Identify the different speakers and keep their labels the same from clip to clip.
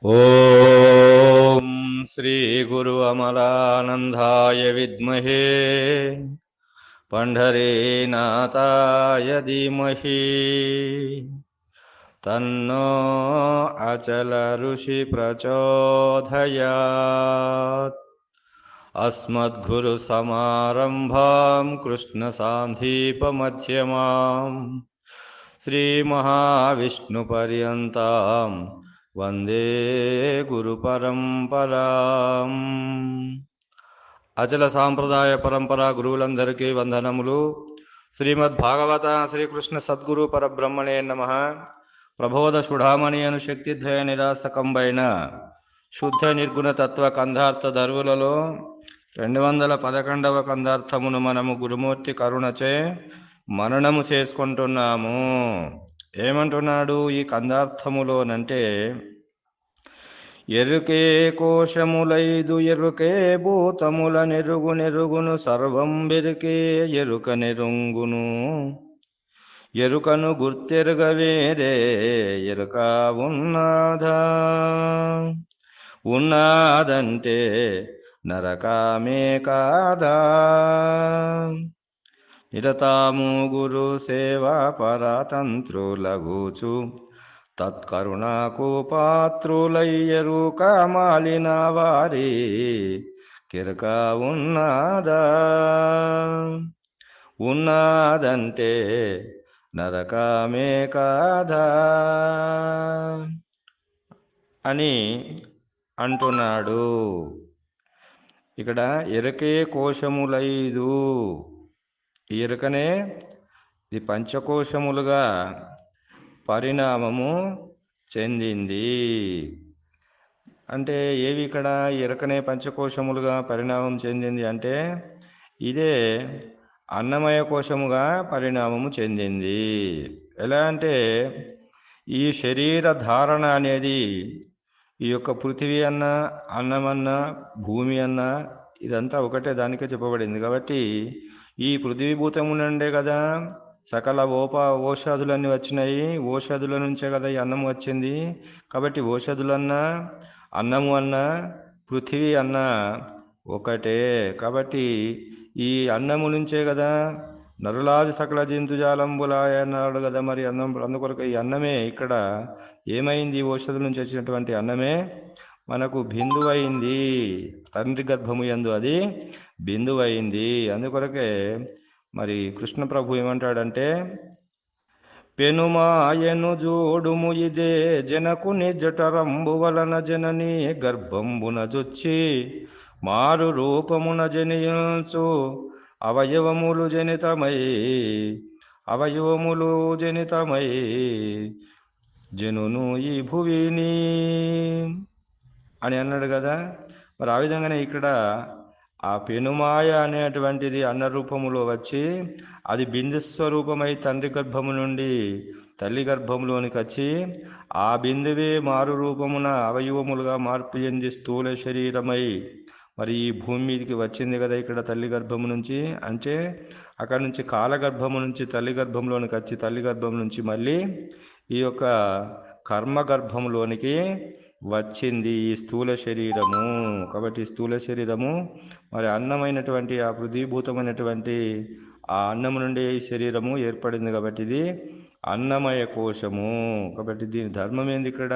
Speaker 1: ఓం శ్రీ గురు అమలానందాయ విద్మహే పంఢరీనాథాయ ధీమహి తన్నో అచల ఋషి ప్రచోదయాత్. అస్మద్గురు సమారంభాం కృష్ణ సాంధీపమధ్యమాం శ్రీ మహావిష్ణు పర్యంతాం వందే గురు పరంపరాం. అచల సాంప్రదాయ పరంపర గురువులందరికీ వందనములు. శ్రీమద్భాగవత శ్రీకృష్ణ సద్గురు పరబ్రహ్మణే నమః. ప్రబోధ సుడామణి అను శక్తిద్వయ నిరాసకంబైన శుద్ధ నిర్గుణ తత్వ కందార్థ దర్వులలో 211వ కందార్థమును మనము గురుమూర్తి కరుణచే మననము చేసుకుంటున్నాము. ఏమంటున్నాడు ఈ కందార్థములోనంటే, ఎరుకే కోశములైదు ఎరుకే భూతముల నెరుగును సర్వం బెరుకే ఎరుక నెరుంగును ఎరుకను గుర్తెరుగ వేరే ఎరుక ఉన్నదా ఉన్నదంటే నరకమే కాదా. నిరతాము గురు సేవా పరతంత్రులగూచు తత్కరుణకు పాత్రులయ్యరుక మాలిన వారి కిరక ఉన్నదా ఉన్నదంటే నరకమే కాదా అని అంటున్నాడు. ఇక్కడ ఎరకే కోశములైదు, ఈ ఎరుకనే ఇది పంచకోశములుగా పరిణామము చెందింది. అంటే ఏవి ఇక్కడ ఎరుకనే పంచకోశములుగా పరిణామం చెందింది అంటే, ఇదే అన్నమయ కోశముగా పరిణామము చెందింది. ఎలా అంటే, ఈ శరీర ధారణ అనేది ఈ యొక్క పృథివీ అన్న, అన్నమన్నా, భూమి అన్న ఇదంతా ఒకటే దానికే చెప్పబడింది. కాబట్టి ఈ పృథ్వీభూతము నుండే కదా సకల ఓషధులన్నీ వచ్చినాయి. ఓషధుల నుంచే కదా ఈ అన్నం వచ్చింది. కాబట్టి ఓషధులన్నా, అన్నము అన్నా, పృథివీ అన్నా ఒకటే. కాబట్టి ఈ అన్నము నుంచే కదా నరులాది సకల జంతుజాలంబులాయ అన్నాడు కదా. మరి అన్నం అందుకొరకు ఈ అన్నమే ఇక్కడ ఏమైంది, ఓషధుల నుంచి వచ్చినటువంటి అన్నమే మనకు బిందువైంది. తండ్రి గర్భము యందు అది బిందువైంది. అందుకొరకే మరి కృష్ణ ప్రభు ఏమంటాడంటే, పెనుమాయను జోడుము ఇదే జనకుని జఠరంబు వలన జనని గర్భంబున జొచ్చి మారు రూపమున జనించు అవయవములు జనితమై జనును ఈ భువిని అని అన్నాడు కదా. మరి ఆ విధంగానే ఇక్కడ ఆ పెనుమాయ అనేటువంటిది అన్న రూపములో వచ్చి అది బిందుస్వరూపమై తండ్రి గర్భము నుండి తల్లి గర్భంలోనికి వచ్చి ఆ బిందువే మారు రూపమున అవయవములుగా మార్పు చెంది స్థూల శరీరమై మరి ఈ భూమి మీదకి వచ్చింది కదా. ఇక్కడ తల్లి గర్భము నుంచి అంటే అక్కడ నుంచి కాలగర్భము నుంచి తల్లి గర్భంలోనికి వచ్చి తల్లి గర్భం నుంచి మళ్ళీ ఈ యొక్క కర్మ గర్భంలోనికి వచ్చింది ఈ స్థూల శరీరము. కాబట్టి స్థూల శరీరము మరి అన్నమైనటువంటి ఆ పృథ్వీభూతమైనటువంటి ఆ అన్నము నుండి ఈ శరీరము ఏర్పడింది. కాబట్టి ఇది అన్నమయ కోశము. కాబట్టి దీని ధర్మం ఏంది ఇక్కడ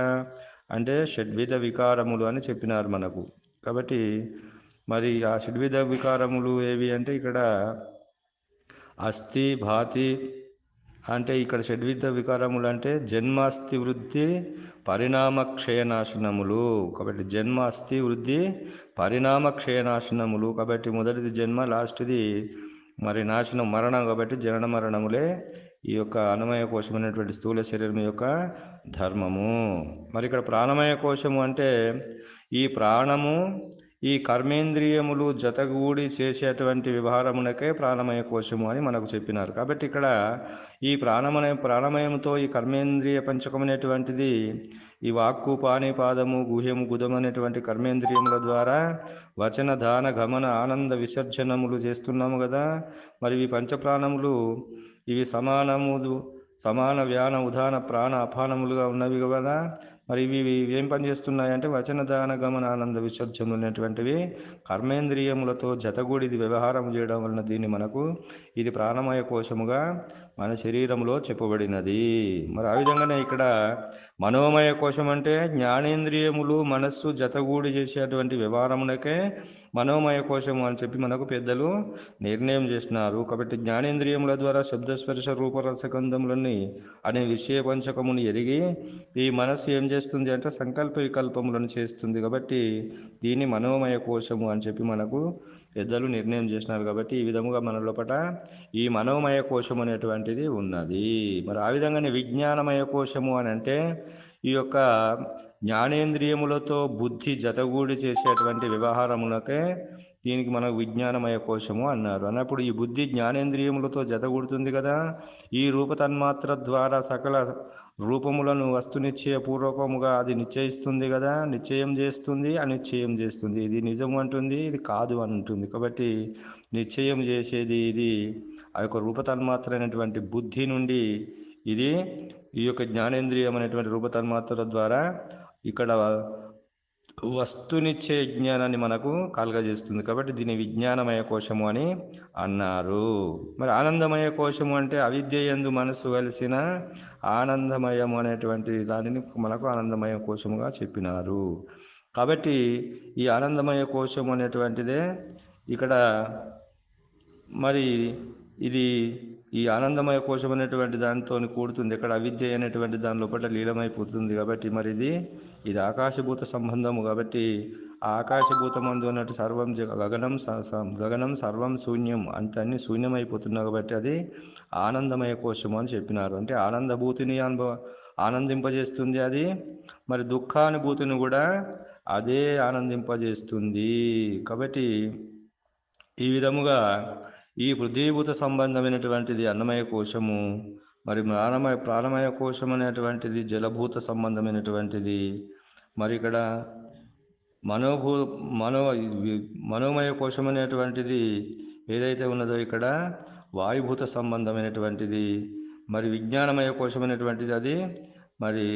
Speaker 1: అంటే షడ్విధ వికారములు అని చెప్పినారు మనకు. కాబట్టి మరి ఆ షడ్విధ వికారములు ఏవి అంటే ఇక్కడ అస్థి భాతి అంటే ఇక్కడ షడ్విధ వికారములు అంటే జన్మ అస్థి వృద్ధి పరిణామ క్షయనాశనములు. కాబట్టి జన్మ అస్థి వృద్ధి పరిణామ క్షయనాశనములు. కాబట్టి మొదటిది జన్మ, లాస్ట్ది మరి నాశనం మరణం. కాబట్టి జనన మరణములే ఈ యొక్క అన్నమయ కోశమైనటువంటి స్థూల శరీరం యొక్క ధర్మము. మరి ఇక్కడ ప్రాణమయ కోశము అంటే ఈ ప్రాణము ఈ కర్మేంద్రియములు జతగూడి చేసేటువంటి వ్యవహారమునకే ప్రాణమయ కోశము అని మనకు చెప్పినారు. కాబట్టి ఇక్కడ ఈ ప్రాణమయంతో ఈ కర్మేంద్రియ పంచకమైనటువంటిది ఈ వాక్కు, పాని, పాదము, గుహ్యము, గుదము అనేటువంటి కర్మేంద్రియముల ద్వారా వచన, దాన, గమన, ఆనంద విసర్జనములు చేస్తున్నాము కదా. మరి ఈ పంచప్రాణములు ఇవి సమాన వ్యాన ఉదాన ప్రాణ అపానములుగా ఉన్నవి కదా. మరి ఇవి ఏం పని చేస్తున్నాయంటే వచనదాన గమన ఆనంద విసర్జనలు అనేటువంటివి కర్మేంద్రియములతో జతగూడి ఇది వ్యవహారం చేయడం వలన దీన్ని మనకు ఇది ప్రాణమయ కోశముగా మన శరీరంలో చెప్పబడినది. మరి ఆ విధంగానే ఇక్కడ మనోమయ కోశం అంటే జ్ఞానేంద్రియములు మనస్సు జతగూడి చేసేటువంటి వ్యవహారమునకే మనోమయ కోశము అని చెప్పి మనకు పెద్దలు నిర్ణయం చేసినారు. కాబట్టి జ్ఞానేంద్రియముల ద్వారా శబ్దస్పర్శ రూపరసగంధములని అనే విషయ పంచకమును ఎరిగి ఈ మనస్సు ఏం చేస్తుంది అంటే సంకల్ప వికల్పములను చేస్తుంది. కాబట్టి దీన్ని మనోమయ కోశము అని చెప్పి మనకు పెద్దలు నిర్ణయం చేసినారు. కాబట్టి ఈ విధముగా మన లోపల ఈ మనోమయ కోశం అనేటువంటిది ఉన్నది. మరి ఆ విధంగానే విజ్ఞానమయ కోశము అని అంటే ఈ యొక్క జ్ఞానేంద్రియములతో బుద్ధి జతగూడి చేసేటువంటి వ్యవహారములకే దీనికి మనకు విజ్ఞానమయ కోశము అన్నారు. అన్నప్పుడు ఈ బుద్ధి జ్ఞానేంద్రియములతో జతగూడుతుంది కదా, ఈ రూపతన్మాత్ర ద్వారా సకల రూపములను వస్తునిశ్చయ పూర్వకముగా అది నిశ్చయిస్తుంది కదా, నిశ్చయం చేస్తుంది, అనిశ్చయం చేస్తుంది. ఇది నిజం అంటుంది, ఇది కాదు అంటుంది. కాబట్టి నిశ్చయం చేసేది ఇది ఆ యొక్క రూపతన్మాత్ర అనేటువంటి బుద్ధి నుండి ఇది ఈ యొక్క జ్ఞానేంద్రియం అనేటువంటి రూపతన్మాత్ర ద్వారా ఇక్కడ వస్తునిచ్చే జ్ఞానాన్ని మనకు కలగజేస్తుంది. కాబట్టి దీని విజ్ఞానమయ కోశము అని అన్నారు. మరి ఆనందమయ కోశము అంటే అవిద్య యందు మనసు కలిసిన ఆనందమయం అనేటువంటి దానిని మనకు ఆనందమయ కోశముగా చెప్పినారు. కాబట్టి ఈ ఆనందమయ కోశం అనేటువంటిదే ఇక్కడ మరి ఇది ఈ ఆనందమయ కోశం అనేటువంటి దానితో కూడుతుంది. ఇక్కడ అవిద్య అనేటువంటి దాని లోపల లీలమైపోతుంది. కాబట్టి మరి ఇది ఆకాశభూత సంబంధము. కాబట్టి ఆ ఆకాశభూతమందు అన్నట్టు సర్వం గగనం సర్వం శూన్యం అంటే అన్ని శూన్యమైపోతున్నాయి. కాబట్టి అది ఆనందమయ కోశము అని చెప్పినారు. అంటే ఆనందభూతిని ఆనందింపజేస్తుంది అది, మరి దుఃఖానుభూతిని కూడా అదే ఆనందింపజేస్తుంది. కాబట్టి ఈ విధముగా ఈ పృథ్వీభూత సంబంధమైనటువంటిది అన్నమయ కోశము, మరి ప్రాణమయ కోశం అనేటువంటిది జలభూత సంబంధమైనటువంటిది. మరి ఇక్కడ మనోమయ కోశం అనేటువంటిది ఏదైతే ఉన్నదో ఇక్కడ వాయుభూత సంబంధమైనటువంటిది. మరి విజ్ఞానమయ కోశం అనేటువంటిది అది మరి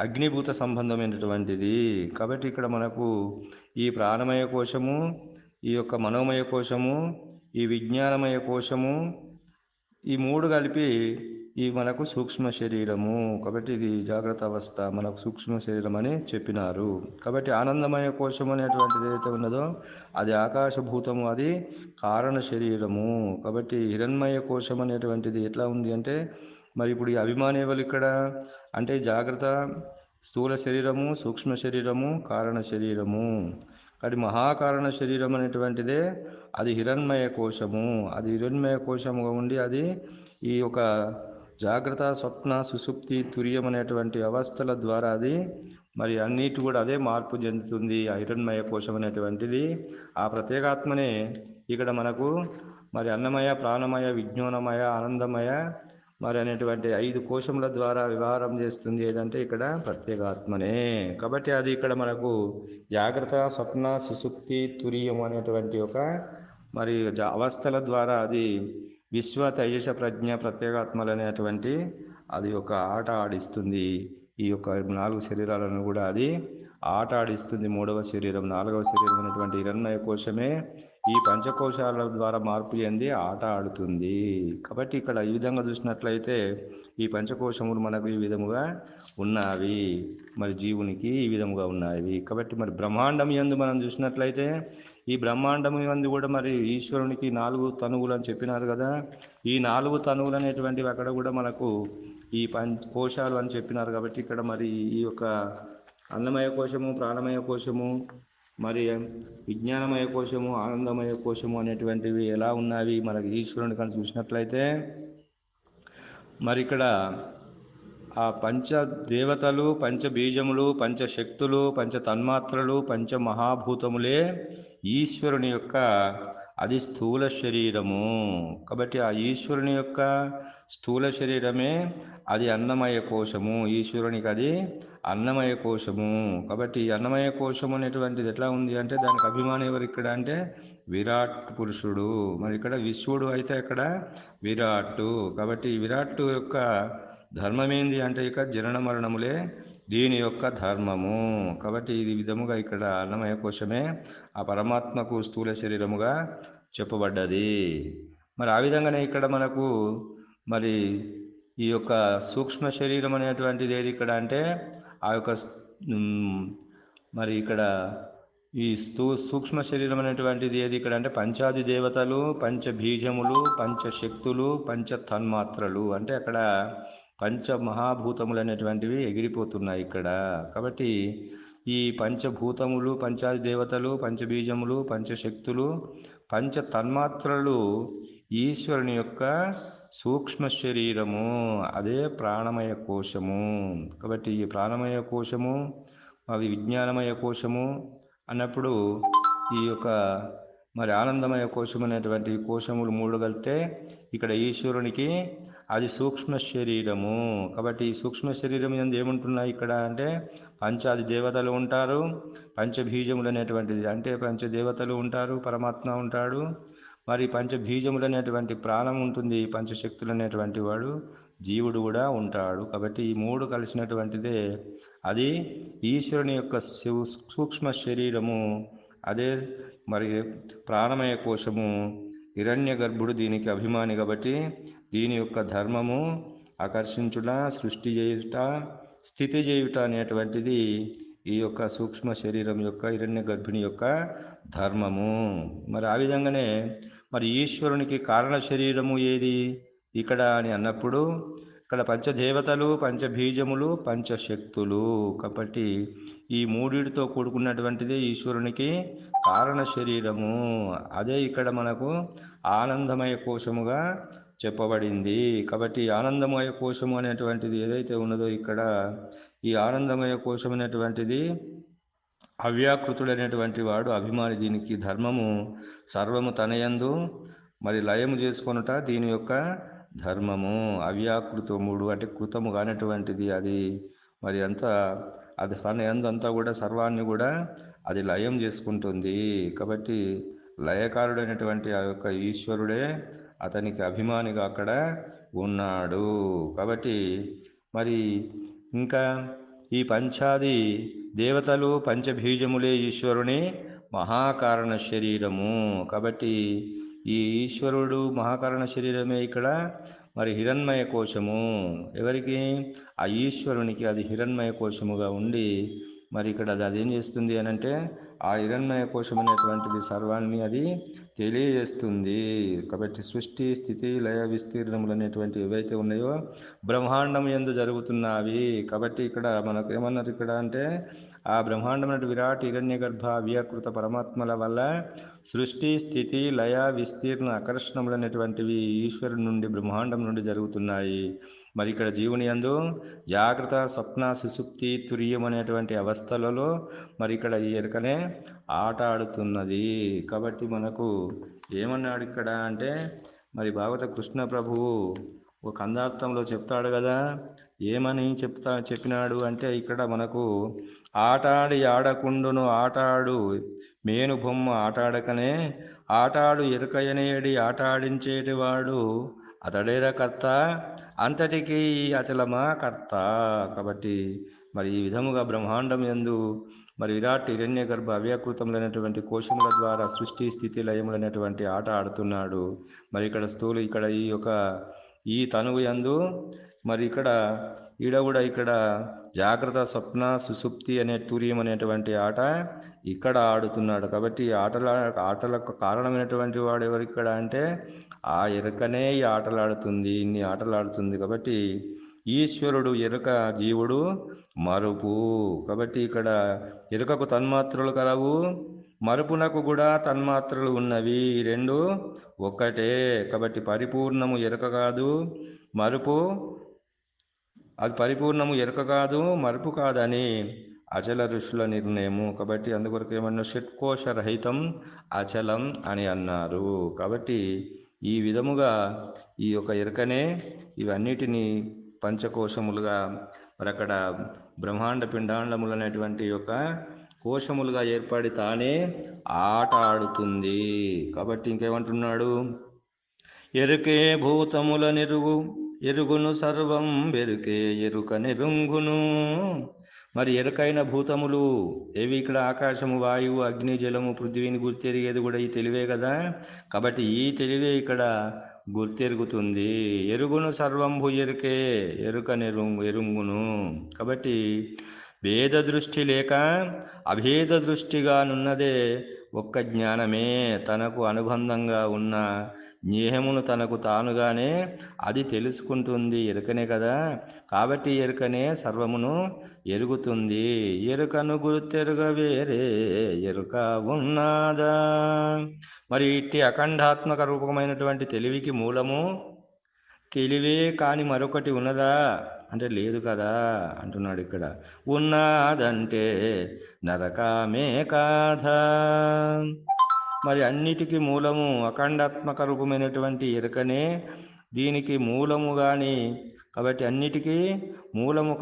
Speaker 1: అగ్నిభూత సంబంధమైనటువంటిది. కాబట్టి ఇక్కడ మనకు ఈ ప్రాణమయ కోశము, ఈ యొక్క మనోమయ కోశము, ఈ విజ్ఞానమయ కోశము, ఈ మూడు కలిపి ఈ మనకు సూక్ష్మ శరీరము. కాబట్టి ఇది జాగ్రత్త అవస్థ మనకు సూక్ష్మ శరీరం అని చెప్పినారు. కాబట్టి ఆనందమయ కోశం అనేటువంటిది ఏదైతే ఉన్నదో అది ఆకాశభూతము, అది కారణ శరీరము. కాబట్టి హిరణ్మయ కోశం అనేటువంటిది ఎట్లా ఉంది అంటే మరి ఇప్పుడు ఈ అభిమానేవలు ఇక్కడ అంటే జాగ్రత్త స్థూల శరీరము, సూక్ష్మ శరీరము, కారణ శరీరము. అది మహాకారణ శరీరం అనేటువంటిదే అది హిరణ్మయ కోశము. అది హిరణ్మయ కోశముగా ఉండి అది ఈ యొక్క జాగ్రత్త స్వప్న సుషుప్తి తుర్యం అనేటువంటి అవస్థల ద్వారా అది మరి అన్నిటి కూడా అదే మార్పు చెందుతుంది. ఆ హిరణ్మయ కోశం అనేటువంటిది ఆ ప్రత్యేగాత్మనే ఇక్కడ మనకు మరి అన్నమయ, ప్రాణమయ, విజ్ఞానమయ, ఆనందమయ మరి అనేటువంటి 5 కోశముల ద్వారా వ్యవహారం చేస్తుంది. ఏదంటే ఇక్కడ ప్రత్యేగాత్మనే. కాబట్టి అది ఇక్కడ మనకు జాగ్రత్త స్వప్న సుషుప్తి తురియం అనేటువంటి ఒక మరి అవస్థల ద్వారా అది విశ్వ తైజస ప్రజ్ఞ ప్రత్యేగాత్మలు అనేటువంటి అది ఒక ఆట ఆడిస్తుంది. ఈ యొక్క 4 శరీరాలను కూడా అది ఆట ఆడిస్తుంది. 3వ శరీరం 4వ శరీరం అనేటువంటి హిరణ్మయ కోశమే ఈ పంచకోశాల ద్వారా మార్పు చెంది ఆట ఆడుతుంది. కాబట్టి ఇక్కడ ఈ విధంగా చూసినట్లయితే ఈ పంచకోశములు మనకు ఈ విధముగా ఉన్నవి, మరి జీవునికి ఈ విధముగా ఉన్నాయి. కాబట్టి మరి బ్రహ్మాండం యందు మనం చూసినట్లయితే ఈ బ్రహ్మాండం యందు కూడా మరి ఈశ్వరునికి 4 తనువులు అని చెప్పినారు కదా. ఈ 4 తనువులు అనేటువంటివి అక్కడ కూడా మనకు ఈ కోశాలు అని చెప్పినారు. కాబట్టి ఇక్కడ మరి ఈ యొక్క అన్నమయ కోశము, ప్రాణమయ కోశము, మరి విజ్ఞానమయ కోశము, ఆనందమయ కోశము అనేటువంటివి ఎలా ఉన్నవి మనకి ఈశ్వరుని కానీ చూసినట్లయితే మరి ఇక్కడ ఆ పంచ దేవతలు, పంచబీజములు, పంచశక్తులు, పంచ తన్మాత్రలు, పంచ మహాభూతములే ఈశ్వరుని యొక్క అది స్థూల శరీరము. కాబట్టి ఆ ఈశ్వరుని యొక్క స్థూల శరీరమే అది అన్నమయ కోశము, ఈశ్వరునికి అది అన్నమయ కోశము. కాబట్టి అన్నమయ కోశము అనేటువంటిది ఎట్లా ఉంది అంటే దానికి అభిమానం ఎవరు ఇక్కడ అంటే విరాట్ పురుషుడు. మరి ఇక్కడ విశ్వడు అయితే ఇక్కడ విరాట్. కాబట్టి విరాట్ యొక్క ధర్మం ఏంది అంటే ఇక జనన మరణములే దీని యొక్క ధర్మము. కాబట్టి ఇది విధముగా ఇక్కడ అన్నమయ కోశమే ఆ పరమాత్మకు స్థూల శరీరముగా చెప్పబడ్డది. మరి ఆ విధంగానే ఇక్కడ మనకు మరి ఈ యొక్క సూక్ష్మ శరీరం అనేటువంటిది ఏది ఇక్కడ అంటే ఆ యొక్క మరి ఇక్కడ ఈ సూక్ష్మ శరీరం అనేటువంటిది ఏది ఇక్కడ అంటే పంచాది దేవతలు, పంచబీజములు, పంచశక్తులు, పంచ తన్మాత్రలు అంటే అక్కడ పంచ మహాభూతములు అనేటువంటివి ఎగిరిపోతున్నాయి ఇక్కడ. కాబట్టి ఈ పంచభూతములు, పంచాది దేవతలు, పంచబీజములు, పంచశక్తులు, పంచ తన్మాత్రలు ఈశ్వరుని యొక్క సూక్ష్మ శరీరము, అదే ప్రాణమయ కోశము. కాబట్టి ఈ ప్రాణమయ కోశము అవి విజ్ఞానమయ కోశము అన్నప్పుడు ఈ యొక్క మరి ఆనందమయ కోశం అనేటువంటి కోశములు మూడు కలిపితే ఇక్కడ ఈశ్వరునికి అది సూక్ష్మ శరీరము. కాబట్టి ఈ సూక్ష్మ శరీరం ఎందు ఏముంటున్నాయి ఇక్కడ అంటే పంచాది దేవతలు ఉంటారు, పంచబీజములు అనేటువంటిది అంటే పంచదేవతలు ఉంటారు, పరమాత్మ ఉంటాడు, మరి పంచబీజములు అనేటువంటి ప్రాణం ఉంటుంది, పంచశక్తులు అనేటువంటి వాడు జీవుడు కూడా ఉంటాడు. కాబట్టి ఈ మూడు కలిసినటువంటిదే అది ఈశ్వరుని యొక్క సూక్ష్మ శరీరము, అదే మరి ప్రాణమయ కోశము. హిరణ్య గర్భుడు దీనికి అభిమాని కాబట్టి దీని యొక్క ధర్మము ఆకర్షించుట, సృష్టి చేయుట, స్థితి చేయుట అనేటువంటిది ఈ యొక్క సూక్ష్మ శరీరం యొక్క హిరణ్య గర్భిణి యొక్క ధర్మము. మరి ఆ విధంగానే మరి ఈశ్వరునికి కారణ శరీరము ఏది ఇక్కడ అని అన్నప్పుడు ఇక్కడ పంచదేవతలు, పంచబీజములు, పంచశక్తులు. కాబట్టి ఈ మూడిటితో కూడుకున్నటువంటిది ఈశ్వరునికి కారణ శరీరము. అదే ఇక్కడ మనకు ఆనందమయ కోశముగా చెప్పబడింది. కాబట్టి ఆనందమయ కోశము అనేటువంటిది ఏదైతే ఉన్నదో ఇక్కడ ఈ ఆనందమయ కోశం అనేటువంటిది అవ్యాకృతుడైనటువంటి వాడు అభిమాని. దీనికి ధర్మము సర్వము తనయందు మరి లయము చేసుకొనుట దీని యొక్క ధర్మము. అవ్యాకృతముడు అంటే కృతము కానటువంటిది అది మరి అంతా అది తన యందు అంతా కూడా సర్వాన్ని కూడా అది లయం చేసుకుంటుంది. కాబట్టి లయకారుడైనటువంటి ఆ యొక్క ఈశ్వరుడే అతనికి అభిమానిగా అక్కడ ఉన్నాడు. కాబట్టి మరి ఇంకా ఈ పంచాది దేవతలు, పంచబీజములే ఈశ్వరుని మహాకారణ శరీరము. కాబట్టి ఈ ఈశ్వరుడు మహాకారణ శరీరమే ఇక్కడ మరి హిరణ్మయ కోశము. ఎవరికి? ఆ ఈశ్వరునికి అది హిరణ్మయ కోశముగా ఉండి మరి ఇక్కడ అది అదేం చేస్తుంది అని అంటే ఆ హిరణ్మయ కోశం అనేటువంటిది సర్వాన్ని అది తెలియజేస్తుంది. కాబట్టి సృష్టి, స్థితి, లయ, విస్తీర్ణములు అనేటువంటి ఏవైతే ఉన్నాయో బ్రహ్మాండం యందు జరుగుతున్నవి. కాబట్టి ఇక్కడ మనకు ఏమన్నారు ఇక్కడ అంటే ఆ బ్రహ్మాండం అంటే విరాట్, హిరణ్య గర్భ, అవ్యాకృత పరమాత్మల వల్ల సృష్టి, స్థితి, లయ, విస్తీర్ణ, ఆకర్షణములు అనేటువంటివి ఈశ్వరుడి నుండి బ్రహ్మాండం నుండి జరుగుతున్నాయి. మరి ఇక్కడ జీవుని యందు జాగ్రత్త, స్వప్న, సుషుప్తి, తుర్యం అనేటువంటి అవస్థలలో మరి ఇక్కడ ఈ ఎరుకనే ఆట ఆడుతున్నది. కాబట్టి మనకు ఏమన్నాడు ఇక్కడ అంటే మరి భాగవత కృష్ణ ప్రభువు ఒక కందార్థంలో చెప్తాడు కదా, ఏమని చెప్పినాడు అంటే ఇక్కడ మనకు ఆటాడి ఆడకుండును ఆటాడు మేను బొమ్మ ఆటాడకనే ఆటాడు ఎరుకయనేడి ఆటాడించేటివాడు అతడేర కర్త అంతటికి అచలమా కర్త. కాబట్టి మరి ఈ విధముగా బ్రహ్మాండం యందు మరి విరాట్, హిరణ్య గర్భ, అవ్యాకృతములైనటువంటి కోశముల ద్వారా సృష్టి, స్థితి, లయములైనటువంటి ఆట ఆడుతున్నాడు. మరి ఇక్కడ ఇక్కడ ఈ యొక్క ఈ తనువు యందు మరి ఇక్కడ కూడా ఇక్కడ జాగ్రత్త, స్వప్న, సుషుప్తి అనే తుర్యం అనేటువంటి ఆట ఇక్కడ ఆడుతున్నాడు. కాబట్టి ఆటలకు కారణమైనటువంటి వాడు ఎవరు ఇక్కడ అంటే ఆ ఎరుకనే ఈ ఆటలాడుతుంది, ఇన్ని ఆటలాడుతుంది. కాబట్టి ఈశ్వరుడు ఎరుక, జీవుడు మరుపు. కాబట్టి ఇక్కడ ఎరుకకు తన్మాత్రలు కలవు, మరుపునకు కూడా తన్మాత్రలు ఉన్నవి. రెండు ఒక్కటే. కాబట్టి పరిపూర్ణము ఎరుక కాదు, మరుపు అది పరిపూర్ణము ఎరుక కాదు, మరుపు కాదని అచల ఋషుల నిర్ణయము. కాబట్టి అందుకొరకు ఏమన్నా షట్కోశ రహితం అచలం అని అన్నారు. కాబట్టి ఈ విధముగా ఈ యొక్క ఎరుకనే ఇవన్నిటినీ పంచకోశములుగా మరి అక్కడ బ్రహ్మాండ పిండాండములు అనేటువంటి యొక్క కోశములుగా ఏర్పడి తానే ఆట ఆడుతుంది. కాబట్టి ఇంకేమంటున్నాడు? ఎరుకే భూతముల ఎరుగును సర్వం ఎరుకే ఎరుక నెరుంగును. మరి ఎరుకైన భూతములు ఏవి? ఇక్కడ ఆకాశము, వాయువు, అగ్ని, జలము, పృథ్వీని గుర్తెరిగేది కూడా ఈ తెలివే కదా. కాబట్టి ఈ తెలివే ఇక్కడ గుర్తెరుగుతుంది. ఎరుగును సర్వంభు ఎరుకే ఎరుక ఎరుంగును. కాబట్టి భేద దృష్టి లేక అభేద దృష్టిగానున్నదే ఒక్క జ్ఞానమే. తనకు అనుబంధంగా ఉన్న జ్ఞేయమును తనకు తానుగానే అది తెలుసుకుంటుంది. ఎరుకనే కదా. కాబట్టి ఎరుకనే సర్వమును ఎరుగుతుంది. ఎరుకను గుర్తెరుగ వేరే ఎరుక ఉన్నాదా? మరి ఇట్టి అఖండాత్మక రూపమైనటువంటి తెలివికి మూలము తెలివే కాని మరొకటి ఉన్నదా అంటే లేదు కదా అంటున్నాడు ఇక్కడ. ఉన్నదంటే నరకమే కాదా? మరి అన్నిటికీ మూలము అఖండాత్మక రూపమైనటువంటి ఎరుకనే దీనికి మూలము కానీ. కాబట్టి అన్నిటికీ మూలము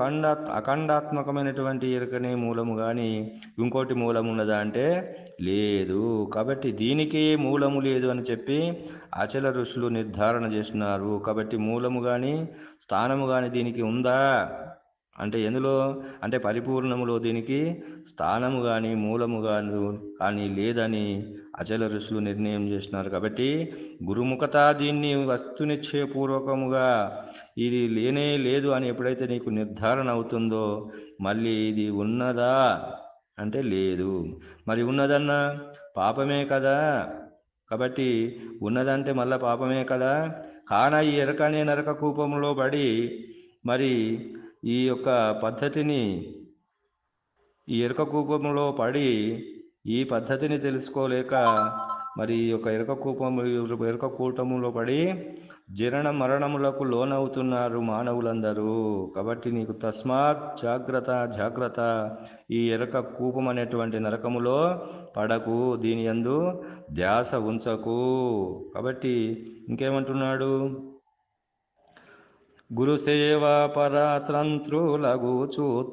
Speaker 1: అఖండాత్మకమైనటువంటి ఎరుకనే మూలము కానీ ఇంకోటి మూలము ఉన్నదా అంటే లేదు. కాబట్టి దీనికి మూలము లేదు అని చెప్పి అచల ఋషులు నిర్ధారణ చేస్తున్నారు. కాబట్టి మూలము కానీ స్థానము కానీ దీనికి ఉందా అంటే ఎందులో అంటే పరిపూర్ణములో దీనికి స్థానము కానీ మూలము కానీ లేదని అచల ఋషులు నిర్ణయం చేసినారు. కాబట్టి గురుముఖత దీన్ని వస్తునిశ్చయపూర్వకముగా ఇది లేనే లేదు అని ఎప్పుడైతే నీకు నిర్ధారణ అవుతుందో మళ్ళీ ఇది ఉన్నదా అంటే లేదు. మరి ఉన్నదన్నా పాపమే కదా. కాబట్టి ఉన్నదంటే మళ్ళా పాపమే కదా. కాన ఈ ఎరకనే నరక కూపంలో పడి మరి ఈ యొక్క పద్ధతిని ఈ ఎరుక కూపంలో పడి ఈ పద్ధతిని తెలుసుకోలేక మరి ఈ యొక్క ఎరుక కూటములో పడి జనన మరణములకు లోనవుతున్నారు మానవులందరూ. కాబట్టి నీకు తస్మాత్ జాగ్రత్త. ఈ ఎరుక కూపం అనేటువంటి నరకములో పడకు, దీని యందు ధ్యాస ఉంచకు. కాబట్టి ఇంకేమంటున్నాడు? గురుసేవా పరతంత్రులగుచు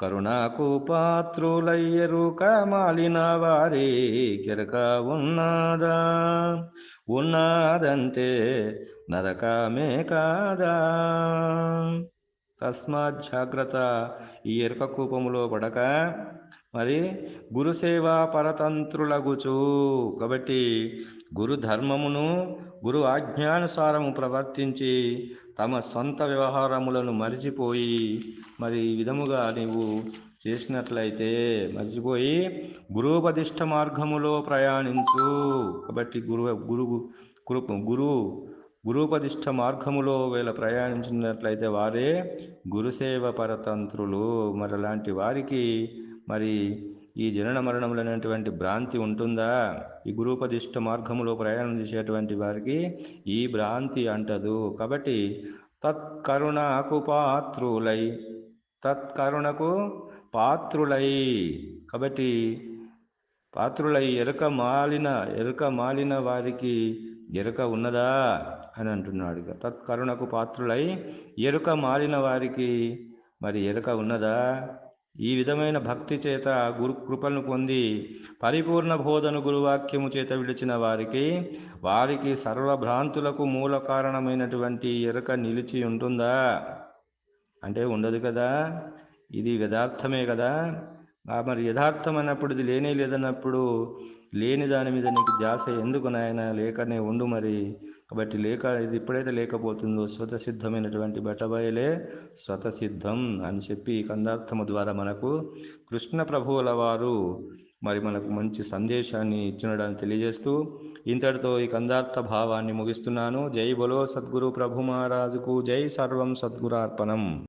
Speaker 1: కరుణకు పాత్రులయ్యరుక మాలిన వారి కెరక ఉన్నదా? ఉన్నదంటే నరకమే కాదా? తస్మాత్ జాగ్రత్త. ఈ ఎరుక కూపములో పడక మరి గురుసేవా పరతంత్రులగుచు. కాబట్టి గురు ధర్మమును గురు ఆజ్ఞానుసారము ప్రవర్తించి తమ సొంత వ్యవహారములను మరిచిపోయి మరి ఈ విధముగా నీవు చేసినట్లయితే మర్చిపోయి గురుపదిష్ట మార్గములో ప్రయాణించు. కాబట్టి గురుపదిష్ట మార్గములో వీళ్ళ ప్రయాణించినట్లయితే వారే గురుసేవ పరతంత్రులు. మరి అలాంటి వారికి మరి ఈ జనన మరణములు అనేటువంటి భ్రాంతి ఉంటుందా? ఈ గురుపదిష్ట మార్గములో ప్రయాణం చేసేటువంటి వారికి ఈ భ్రాంతి అంటదు. కాబట్టి తత్కరుణకు పాత్రులై కాబట్టి పాత్రులై ఎరుక మాలిన వారికి ఎరుక ఉన్నదా అని అంటున్నాడు. తత్కరుణకు పాత్రులై ఎరుక మాలిన వారికి మరి ఎరుక ఉన్నదా? ఈ విధమైన భక్తి చేత గురు కృపలను పొంది పరిపూర్ణ బోధను గురువాక్యము చేత విడిచిన వారికి సర్వభ్రాంతులకు మూల కారణమైనటువంటి ఎరుక నిలిచి ఉంటుందా అంటే ఉండదు కదా. ఇది యథార్థమే కదా. మరి యథార్థం అన్నప్పుడు ఇది లేనే లేదన్నప్పుడు లేని దాని మీద నీకు ధ్యాస ఎందుకు నాయన? లేకనే ఉండు మరి. కాబట్టి ఇది ఎప్పుడైతే లేకపోతుందో స్వతసిద్ధమైనటువంటి బట్టబయలే స్వతసిద్ధం అని చెప్పి కందార్థము ద్వారా మనకు కృష్ణ ప్రభువుల వారు మరి మనకు మంచి సందేశాన్ని ఇచ్చినడానికి తెలియజేస్తూ ఇంతటితో ఈ కందార్థ భావాన్ని ముగిస్తున్నాను. జై బలో సద్గురు ప్రభు మహారాజుకు జై. సర్వం సద్గురార్పణం.